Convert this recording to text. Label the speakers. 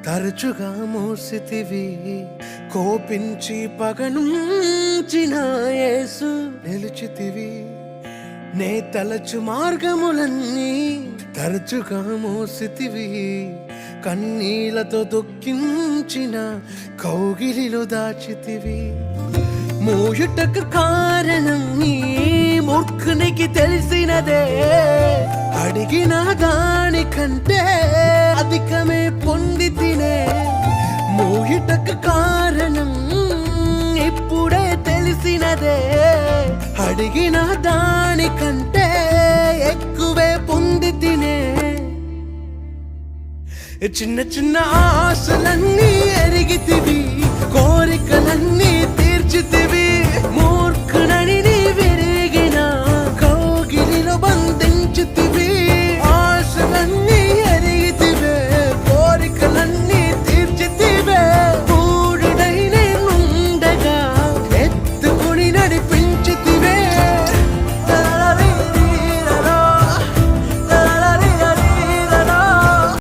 Speaker 1: తరచుగా మోసితివి కోపించి పగనుంచిన యేసు నిలిచితివి నే తలచు మార్గములన్నీ తరచుగా మోసితివి కన్నీలతో దుఃఖించిన కౌగిలిలో దాచితివి మూయుటకు కారణం నీ మూర్ఖునికి తెలిసినదే అడిగిన దానికంటే అధికమే పొంది తినే మూయుటకు కారణం ఇప్పుడే తెలిసినదే అడిగిన దానికంటే ఎక్కువే పొంది తినే చిన్న చిన్న ఆశలన్నీ ఎరిగితివి కోరికలన్నీ తీర్చితివి